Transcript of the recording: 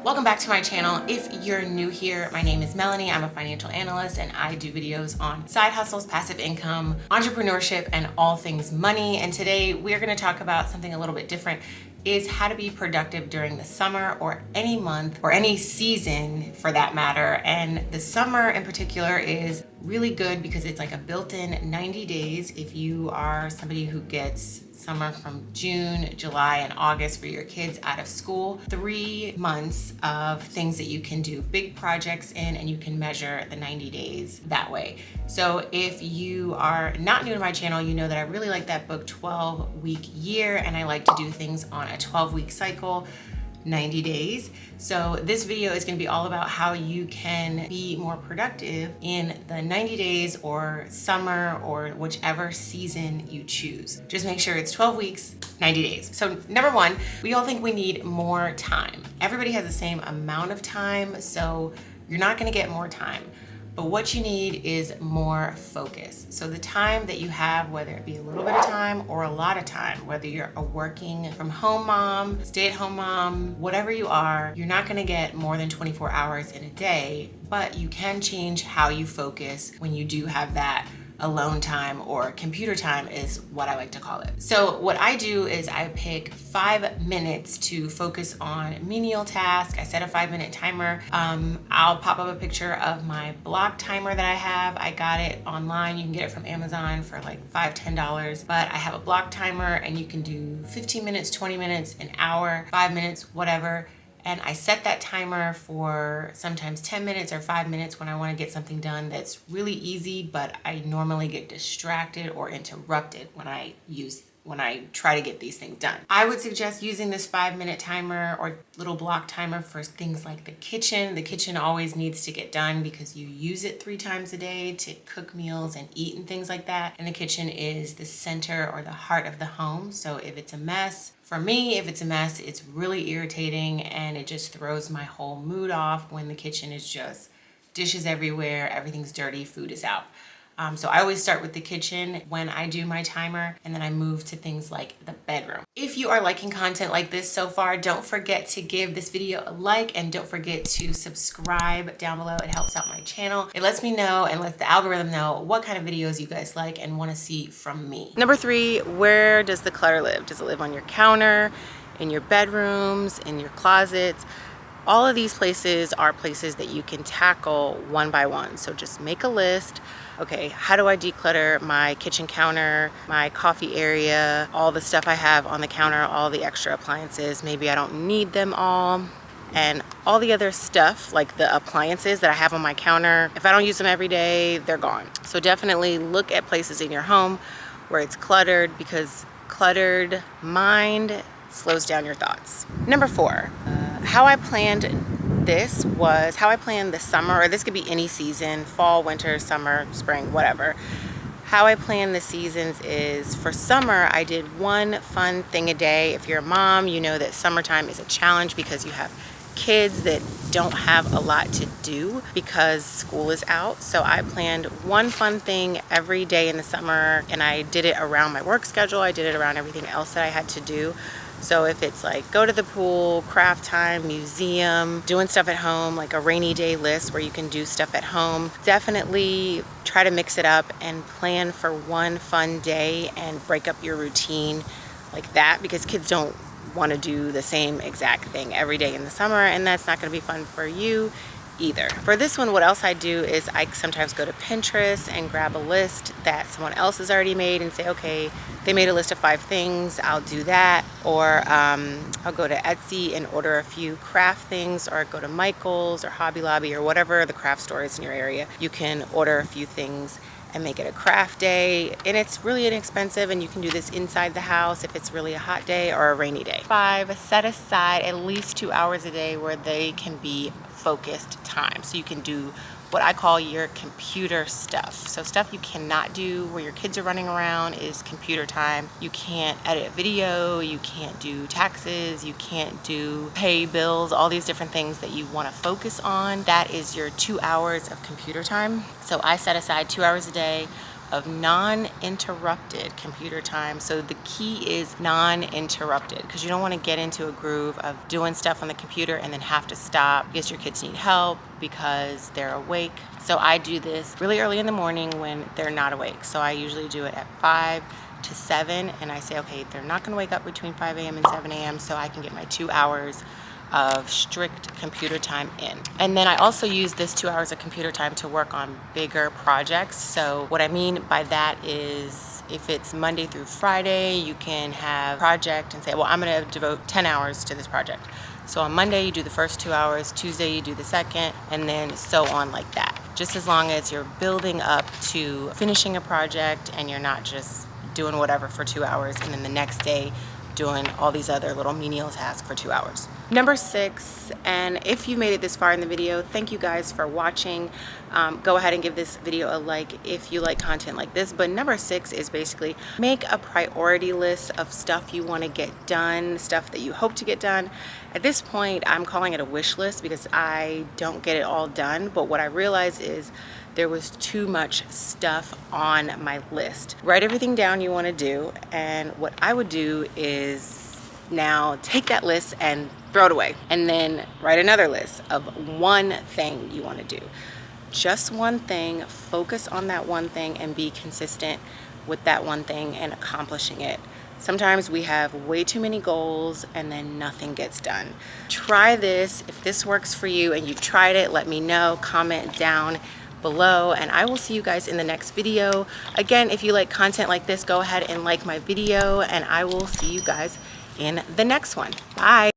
Welcome back to my channel. If you're new here, my name is Melanie. I'm a financial analyst and I do videos on side hustles, passive income, entrepreneurship, and all things money. And today we're going to talk about something a little bit different, is how to be productive during the summer or any month or any season for that matter. And the summer in particular is really good because it's like a built-in 90 days if you are somebody who gets summer from June, July, and August for your kids out of school. 3 months of things that you can do big projects in, and you can measure the 90 days that way. So if you are not new to my channel, you know that I really like that book 12-week year, and I like to do things on a 12-week cycle, 90 days. So this video is going to be all about how you can be more productive in the 90 days or summer or whichever season you choose. Just make sure it's 12 weeks, 90 days. So number one, we all think we need more time. Everybody has the same amount of time, so you're not going to get more time. But what you need is more focus. So the time that you have, whether it be a little bit of time or a lot of time, whether you're a working from home mom, stay-at-home mom, whatever you are, you're not gonna get more than 24 hours in a day, but you can change how you focus when you do have that alone time, or computer time is what I like to call it. So what I do is I pick 5 minutes to focus on menial tasks. I set a 5-minute timer. I'll pop up a picture of my block timer that I have. I got it online. You can get it from Amazon for like $5, $10, but I have a block timer and you can do 15 minutes, 20 minutes, an hour, 5 minutes, whatever. And I set that timer for sometimes 10 minutes or 5 minutes when I want to get something done that's really easy, but I normally get distracted or interrupted when I try to get these things done. I would suggest using this 5-minute timer or little block timer for things like the kitchen. The kitchen always needs to get done because you use it 3 times a day to cook meals and eat and things like that. And the kitchen is the center or the heart of the home. So if it's a mess, for me, if it's a mess, it's really irritating and it just throws my whole mood off when the kitchen is just dishes everywhere, everything's dirty, food is out. So I always start with the kitchen when I do my timer, and then I move to things like the bedroom. If you are liking content like this so far, don't forget to give this video a like, and don't forget to subscribe down below. It helps out my channel. It lets me know and lets the algorithm know what kind of videos you guys like and want to see from me. Number 3, where does the clutter live? Does it live on your counter, in your bedrooms, in your closets? All of these places are places that you can tackle one by one. So just make a list. Okay, how do I declutter my kitchen counter, my coffee area, all the stuff I have on the counter, all the extra appliances? Maybe I don't need them all. And all the other stuff, like the appliances that I have on my counter, if I don't use them every day, they're gone. So definitely look at places in your home where it's cluttered, because cluttered mind slows down your thoughts. Number 4, how I planned this was how I planned the summer, or this could be any season, fall, winter, summer, spring, whatever. How I plan the seasons is, for summer, I did one fun thing a day. If you're a mom, you know that summertime is a challenge because you have kids that don't have a lot to do because school is out. So I planned one fun thing every day in the summer, and I did it around my work schedule. I did it around everything else that I had to do. So if it's like go to the pool, craft time, museum, doing stuff at home, like a rainy day list where you can do stuff at home, definitely try to mix it up and plan for one fun day and break up your routine like that, because kids don't want to do the same exact thing every day in the summer, and that's not going to be fun for you either. For this one, what else I do is I sometimes go to Pinterest and grab a list that someone else has already made and say, okay, they made a list of 5 things, I'll do that. Or I'll go to Etsy and order a few craft things, or go to Michael's or Hobby Lobby or whatever the craft store is in your area. You can order a few things and make it a craft day, and it's really inexpensive, and you can do this inside the house if it's really a hot day or a rainy day. 5, set aside at least 2 hours a day where they can be focused time, so you can do what I call your computer stuff. So stuff you cannot do where your kids are running around is computer time. You can't edit video, you can't do taxes, you can't do pay bills, all these different things that you want to focus on. That is your 2 hours of computer time. So I set aside 2 hours a day of non-interrupted computer time. So the key is non-interrupted, because you don't want to get into a groove of doing stuff on the computer and then have to stop because your kids need help, because they're awake. So I do this really early in the morning when they're not awake. So I usually do it at 5 to 7, and I say, okay, they're not going to wake up between 5 a.m. and 7 a.m. so I can get my 2 hours of strict computer time in. And then I also use this 2 hours of computer time to work on bigger projects. So what I mean by that is, if it's Monday through Friday, you can have a project and say, well, I'm going to devote 10 hours to this project. So on Monday, you do the first 2 hours, Tuesday, you do the second, and then so on like that. Just as long as you're building up to finishing a project and you're not just doing whatever for 2 hours and then the next day doing all these other little menial tasks for 2 hours. Number 6, and if you made it this far in the video, thank you guys for watching. Go ahead and give this video a like if you like content like this. But number 6 is basically make a priority list of stuff you want to get done, stuff that you hope to get done. At this point, I'm calling it a wish list because I don't get it all done. But what I realized is there was too much stuff on my list. Write everything down you want to do, and what I would do is now take that list and throw it away, and then write another list of one thing you want to do. Just one thing, focus on that one thing and be consistent with that one thing and accomplishing it. Sometimes we have way too many goals and then nothing gets done. Try this. If this works for you and you've tried it, let me know. Comment down below, and I will see you guys in the next video. Again, if you like content like this, go ahead and like my video, and I will see you guys in the next one. Bye.